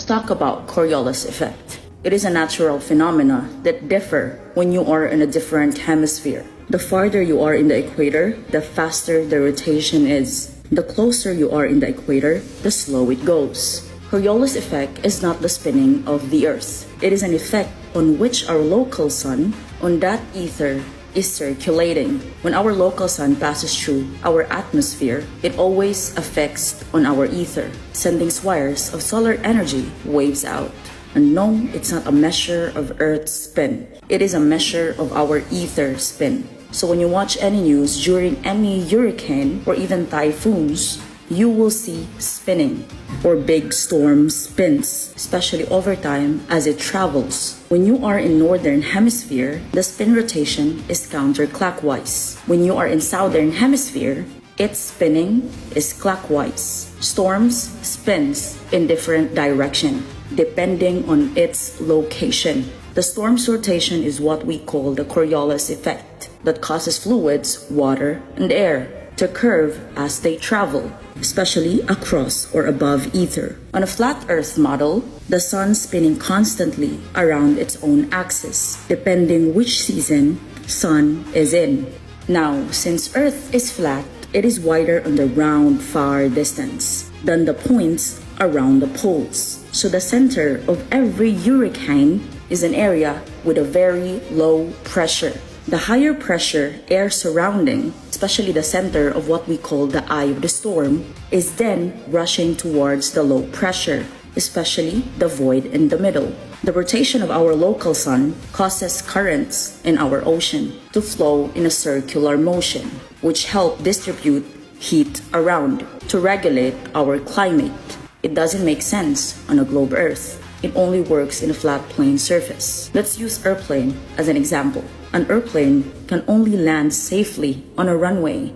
talk about Coriolis effect. It is a natural phenomena that differ when you are in a different hemisphere. The farther you are in the equator, the faster the rotation is. The closer you are in the equator, the slow it goes. Coriolis effect is not the spinning of the Earth. It is an effect on which our local sun, on that ether, is circulating. When our local sun passes through our atmosphere, it always affects on our ether, sending swires of solar energy waves out. And no, it's not a measure of Earth's spin. It is a measure of our ether spin. So when you watch any news during any hurricane or even typhoons, you will see spinning or big storm spins, especially over time as it travels. When you are in northern hemisphere, the spin rotation is counterclockwise. When you are in southern hemisphere, its spinning is clockwise. Storms spins in different direction depending on its location. The storm's rotation is what we call the Coriolis effect that causes fluids, water, and air to curve as they travel, especially across or above ether. On a flat Earth model, the sun spinning constantly around its own axis, depending which season sun is in. Now, since Earth is flat, it is wider on the round far distance than the points around the poles. So the center of every hurricane is an area with a very low pressure. The higher pressure air surrounding, especially the center of what we call the eye of the storm, is then rushing towards the low pressure, especially the void in the middle. The rotation of our local sun causes currents in our ocean to flow in a circular motion, which help distribute heat around to regulate our climate. It doesn't make sense on a globe Earth. It only works in a flat plane surface. Let's use airplane as an example. An airplane can only land safely on a runway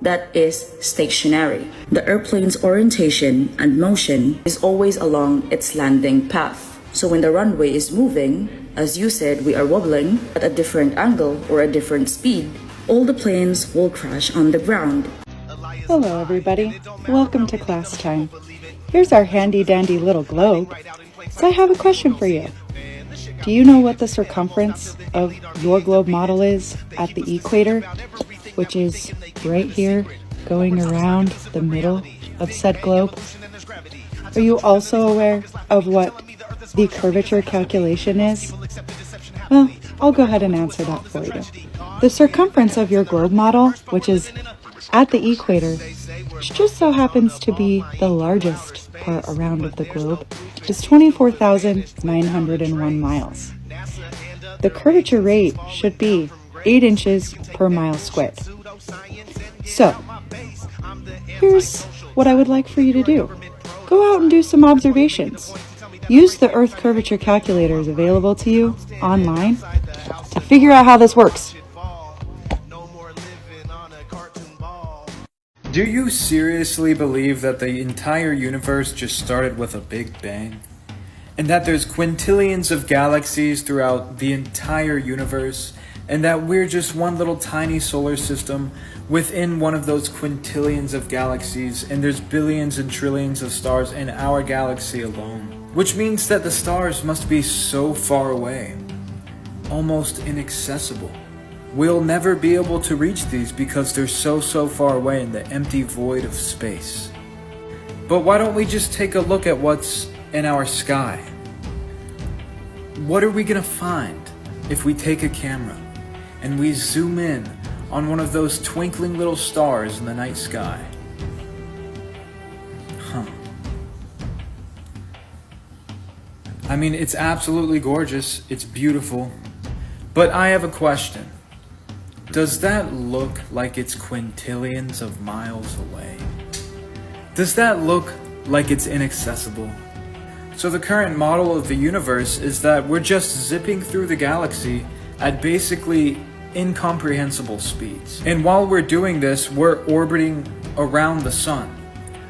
that is stationary. The airplane's orientation and motion is always along its landing path. So when the runway is moving, as you said, we are wobbling at a different angle or a different speed, all the planes will crash on the ground. Hello everybody, welcome to class time. Here's our handy dandy little globe. So I have a question for you. Do you know what the circumference of your globe model is at the equator, which is right here going around the middle of said globe? Are you also aware of what the curvature calculation is? Well, I'll go ahead and answer that for you. The circumference of your globe model, which is at the equator, which just so happens to be the largest part around of the globe, is 24,901 miles. The curvature rate should be 8 inches per mile squared. So, here's what I would like for you to do. Go out and do some observations. Use the Earth curvature calculators available to you online to figure out how this works. Do you seriously believe that the entire universe just started with a big bang? And that there's quintillions of galaxies throughout the entire universe, and that we're just one little tiny solar system within one of those quintillions of galaxies, and there's billions and trillions of stars in our galaxy alone? Which means that the stars must be so far away, almost inaccessible. We'll never be able to reach these because they're so far away in the empty void of space. But why don't we just take a look at what's in our sky? What are we gonna find if we take a camera and we zoom in on one of those twinkling little stars in the night sky? I mean, it's absolutely gorgeous, it's beautiful, but I have a question. Does that look like it's quintillions of miles away? Does that look like it's inaccessible? So the current model of the universe is that we're just zipping through the galaxy at basically incomprehensible speeds. And while we're doing this, we're orbiting around the sun.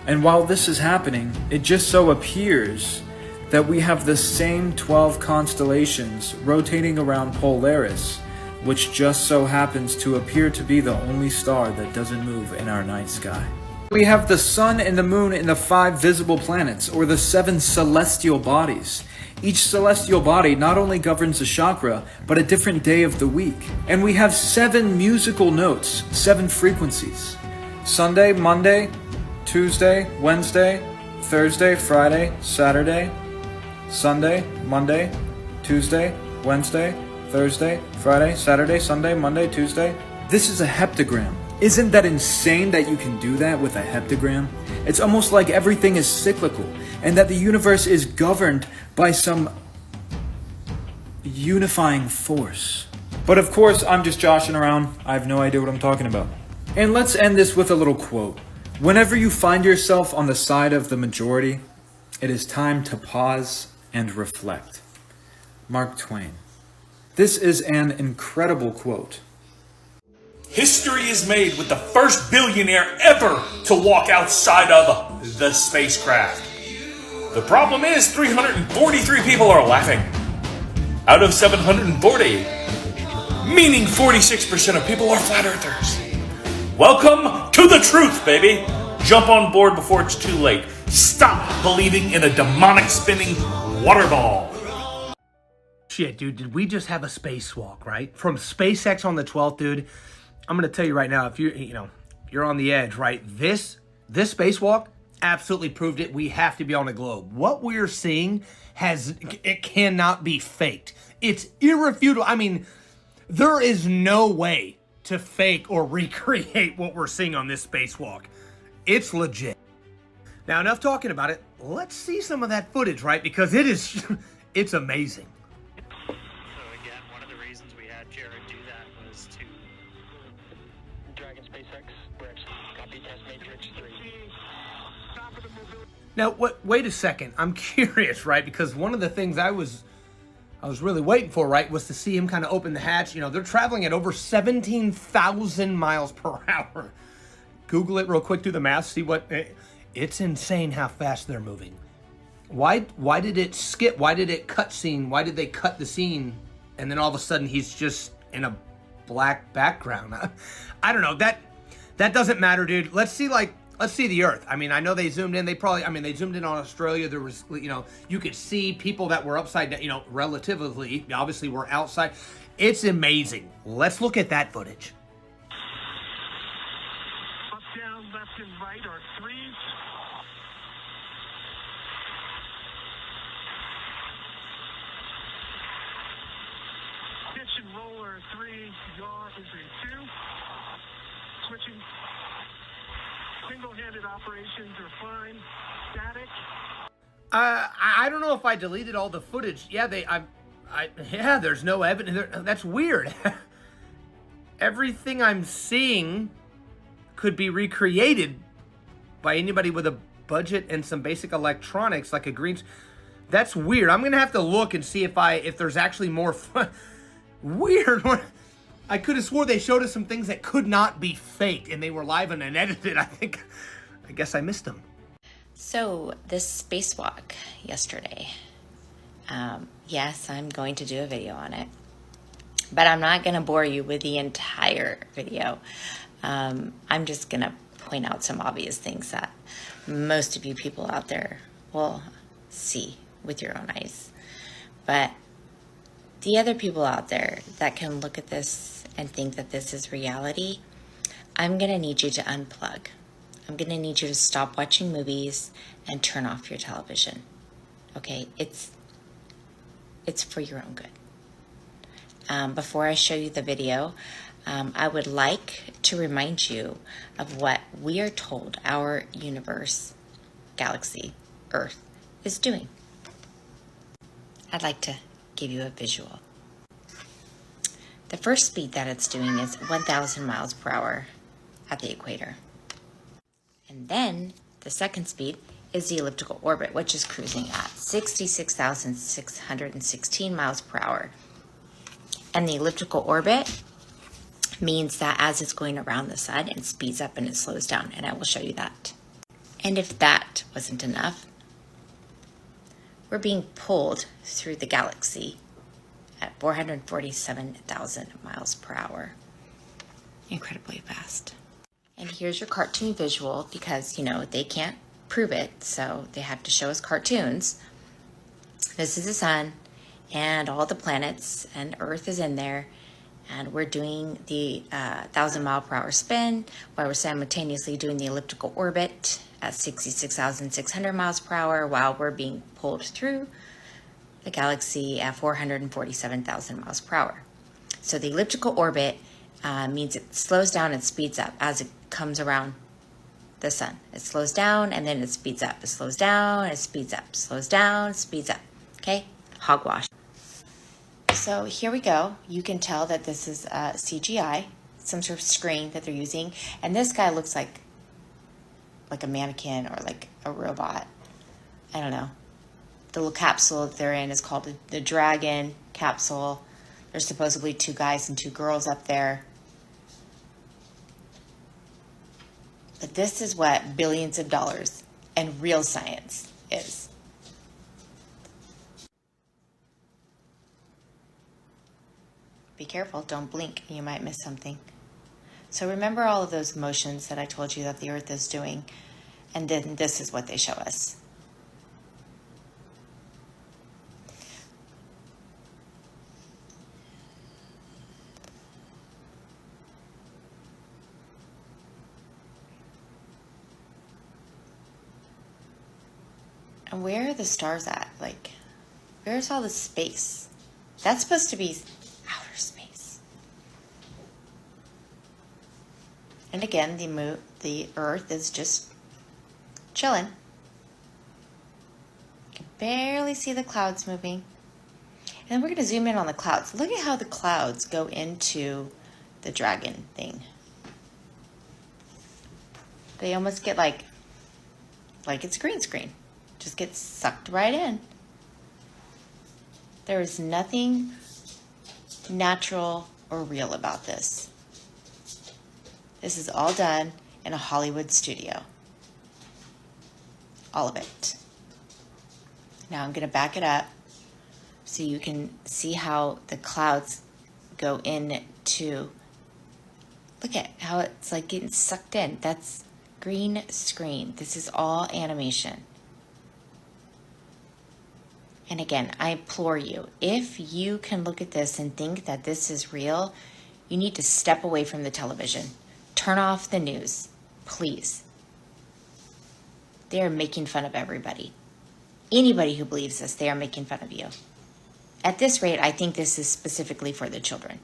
And while this is happening, it just so appears that we have the same 12 constellations rotating around Polaris, which just so happens to appear to be the only star that doesn't move in our night sky. We have the sun and the moon and the 5 visible planets, or the 7 celestial bodies. Each celestial body not only governs a chakra, but a different day of the week. And we have 7 musical notes, 7 frequencies. Sunday, Monday, Tuesday, Wednesday, Thursday, Friday, Saturday, Sunday, Monday, Tuesday, Wednesday, Thursday, Friday, Saturday, Sunday, Monday, Tuesday. This is a heptagram. Isn't that insane that you can do that with a heptagram? It's almost like everything is cyclical and that the universe is governed by some unifying force. But of course, I'm just joshing around. I have no idea what I'm talking about. And let's end this with a little quote. Whenever you find yourself on the side of the majority, it is time to pause and reflect. Mark Twain. This is an incredible quote. History is made with the first billionaire ever to walk outside of the spacecraft. The problem is 343 people are laughing out of 740, meaning 46% of people are flat earthers. Welcome to the truth, baby. Jump on board before it's too late. Stop believing in a demonic spinning water ball. Shit, dude, did we just have a spacewalk, right? From SpaceX on the 12th, dude. I'm going to tell you right now, if you're on the edge, right? This spacewalk absolutely proved it. We have to be on a globe. What we're seeing it cannot be faked. It's irrefutable. I mean, there is no way to fake or recreate what we're seeing on this spacewalk. It's legit. Now, enough talking about it. Let's see some of that footage, right? Because it's amazing. So again, one of the reasons we had Jared do that was to Dragon SpaceX, Rex, copy test matrix 3. Now, wait a second. I'm curious, right? Because one of the things I was really waiting for, right, was to see him kind of open the hatch. They're traveling at over 17,000 miles per hour. Google it real quick, do the math, see what... It's insane how fast they're moving. Why did it skip? Why did it cut scene? Why did they cut the scene? And then all of a sudden he's just in a black background. I don't know. That doesn't matter, dude. Let's see the Earth. I mean, I know they zoomed in. They zoomed in on Australia. There was, you could see people that were upside down, relatively, obviously were outside. It's amazing. Let's look at that footage. Up, down, left, and right are 3s. Pitch and roll are 3. Yaw is a 2. Switching. Single-handed operations are fine. Static. I don't know if I deleted all the footage. Yeah, there's no evidence. That's weird. Everything I'm seeing could be recreated by anybody with a budget and some basic electronics, like a green. That's weird. I'm gonna have to look and see if there's actually more fun. Weird. I could have swore they showed us some things that could not be faked, and they were live and unedited. I guess I missed them. So this spacewalk yesterday, yes, I'm going to do a video on it, but I'm not going to bore you with the entire video. I'm just going to point out some obvious things that most of you people out there will see with your own eyes. But the other people out there that can look at this and think that this is reality, I'm going to need you to unplug. I'm going to need you to stop watching movies and turn off your television. Okay? It's for your own good. Before I show you the video, I would like to remind you of what we are told our universe, galaxy, Earth, is doing. I'd like to give you a visual. The first speed that it's doing is 1,000 miles per hour at the equator. And then the second speed is the elliptical orbit, which is cruising at 66,616 miles per hour. And the elliptical orbit means that as it's going around the sun, it speeds up and it slows down, and I will show you that. And if that wasn't enough, we're being pulled through the galaxy at 447,000 miles per hour. Incredibly fast. And here's your cartoon visual because, you know, they can't prove it, so they have to show us cartoons. This is the sun and all the planets, and Earth is in there. And we're doing the 1,000-mile-per-hour spin while we're simultaneously doing the elliptical orbit at 66,600 miles per hour while we're being pulled through the galaxy at 447,000 miles per hour. So the elliptical orbit means it slows down and speeds up as it comes around the sun. It slows down and then it speeds up. It slows down and it speeds up. Slows down, speeds up. Okay? Hogwash. So here we go. You can tell that this is CGI, some sort of screen that they're using. And this guy looks like a mannequin or like a robot. I don't know. The little capsule that they're in is called the Dragon capsule. There's supposedly 2 guys and 2 girls up there. But this is what billions of dollars and real science is. Be careful, don't blink, you might miss something. So remember all of those motions that I told you that the Earth is doing, and then this is what they show us. And where are the stars at? Like, where's all the space? That's supposed to be outer space. And again, the Earth is just chilling. You can barely see the clouds moving. And then we're going to zoom in on the clouds. Look at how the clouds go into the dragon thing. They almost get like it's green screen. Just gets sucked right in. There is nothing natural or real about this. This is all done in a Hollywood studio. All of it. Now I'm going to back it up so you can see how the clouds go into. Look at how it's like getting sucked in. That's green screen. This is all animation. And again, I implore you, if you can look at this and think that this is real, you need to step away from the television. Turn off the news, please. They are making fun of everybody. Anybody who believes this, they are making fun of you. At this rate, I think this is specifically for the children.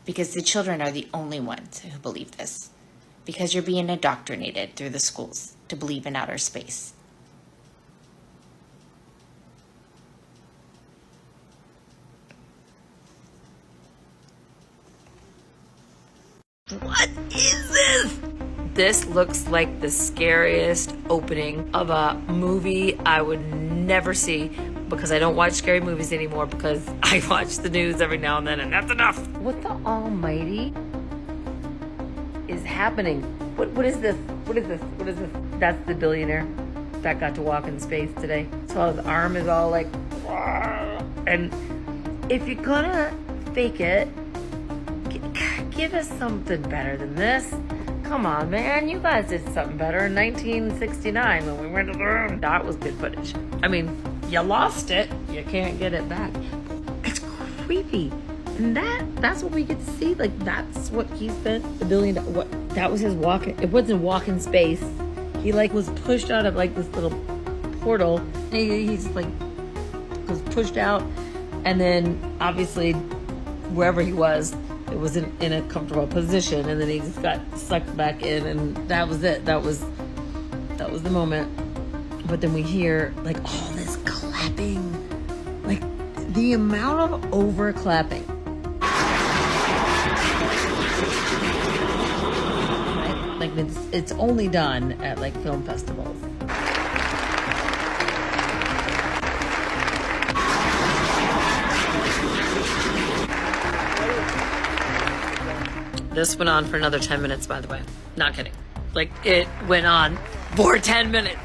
Because the children are the only ones who believe this. Because you're being indoctrinated through the schools to believe in outer space. What is this? This looks like the scariest opening of a movie I would never see because I don't watch scary movies anymore because I watch the news every now and then and that's enough. What the almighty is happening? What is this? What is this? What is this? That's the billionaire that got to walk in space today. So his arm is all like, and if you're gonna fake it, give us something better than this. Come on, man. You guys did something better in 1969 when we went to the room. That was good footage. I mean, you lost it. You can't get it back. It's creepy. And that's what we get to see. Like, that's what he spent $1 billion. What? That was his walk. It wasn't walk in space. He, like, was pushed out of, like, this little portal. He's, like, was pushed out. And then, obviously, wherever he was, it was in a comfortable position, and then he just got sucked back in, and that was it. That was the moment. But then we hear like all this clapping, like the amount of overclapping. Like it's only done at like film festivals. This went on for another 10 minutes, by the way. Not kidding. Like, it went on for 10 minutes.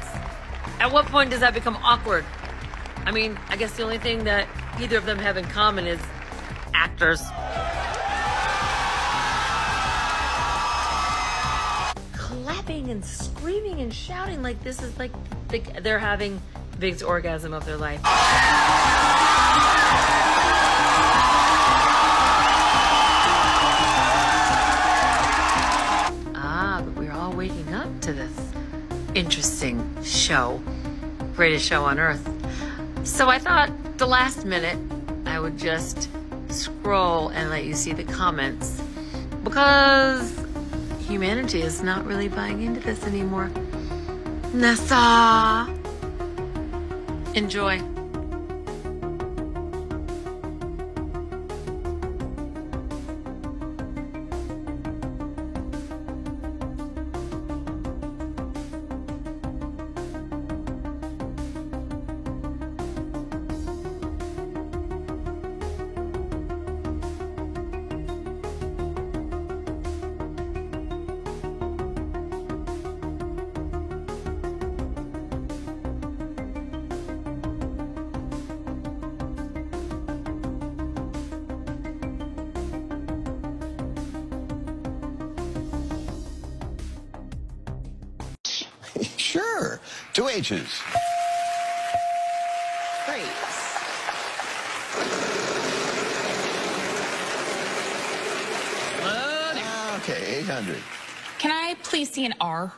At what point does that become awkward? I mean, I guess the only thing that either of them have in common is actors. clapping and screaming and shouting like this is like they're having the biggest orgasm of their life. But we're all waking up to this interesting show. Greatest show on earth. So I thought the last minute I would just scroll and let you see the comments, because humanity is not really buying into this anymore. Nessa. Enjoy. Sure. 2 H's. Great. Okay, 800. Can I please see an R?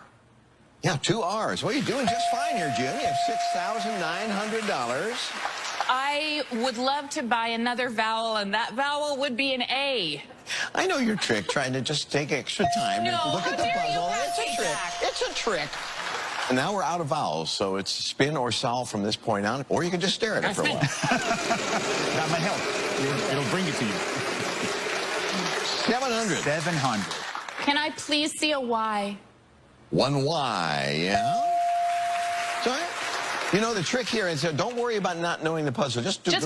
Yeah, 2 R's. Well, you're doing just fine here, Jim. You have $6,900. I would love to buy another vowel, and that vowel would be an A. I know your trick, trying to just take extra time No, and look at the how dare you puzzle. have It's a take trick. back. It's a trick. And now we're out of vowels, so it's spin or solve from this point on, or you can just stare at it for a while. That might help. It'll bring it to you. 700. 700. Can I please see a Y? 1 Y, yeah? Sorry? You know, the trick here is don't worry about not knowing the puzzle. Just go a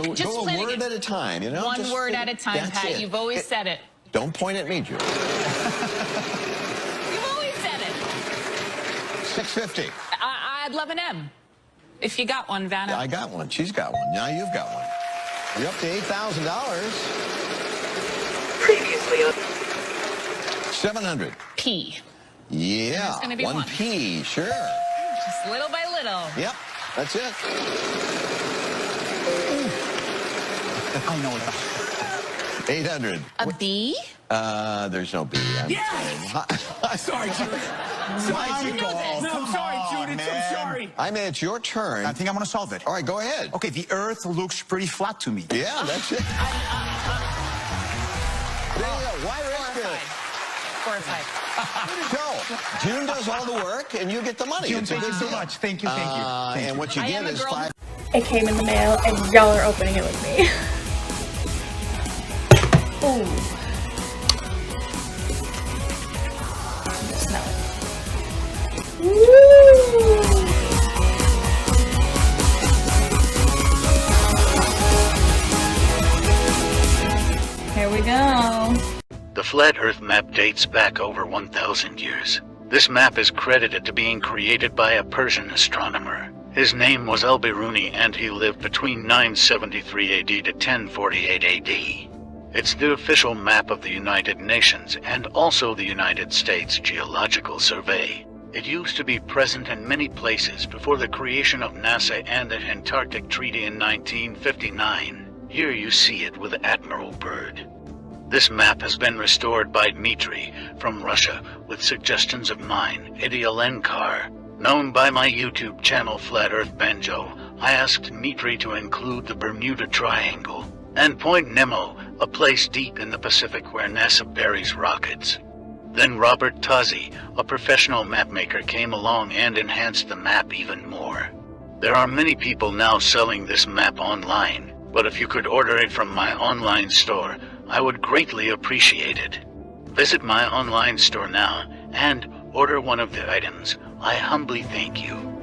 let word it- at a time, you know? One Just word at a time, that's Pat. it. You've always said it. Don't point at me, Julie. You've always said it. 650. I'd love an M. If you got one, Vanna. I got one. She's got one. Now you've got one. You're up to $8,000. Previously up. 700. P. Yeah. There's gonna be one one. P. Sure. Just little by little. Yep. That's it. I know it. 800. A B? There's no B. Sorry, Jude. You know this. No, sorry, Jude. I'm so sorry. I mean, it's your turn. I think I'm going to solve it. All right, go ahead. Okay, the Earth looks pretty flat to me. Yeah, that's it. There you go. Why risk it? 4 or 5. Go. June does all the work, and you get the money. June, It's a thank you good so deal. much. Thank you, thank you. Thank And you. what you I get am a is girl. 5. It came in the mail, and y'all are opening it with me. Ooh. Smell it. Woo! Here we go. The Flat Earth map dates back over 1,000 years. This map is credited to being created by a Persian astronomer. His name was Al-Biruni, and he lived between 973 AD to 1048 AD. It's the official map of the United Nations and also the United States Geological Survey. It used to be present in many places before the creation of NASA and the Antarctic Treaty in 1959. Here you see it with Admiral Byrd. This map has been restored by Dmitry from Russia with suggestions of mine, Eddie Alenkar. Known by my YouTube channel Flat Earth Banjo, I asked Dmitry to include the Bermuda Triangle and Point Nemo, a place deep in the Pacific where NASA buries rockets. Then Robert Tozzi, a professional mapmaker, came along and enhanced the map even more. There are many people now selling this map online, but if you could order it from my online store, I would greatly appreciate it. Visit my online store now and order one of the items. I humbly thank you.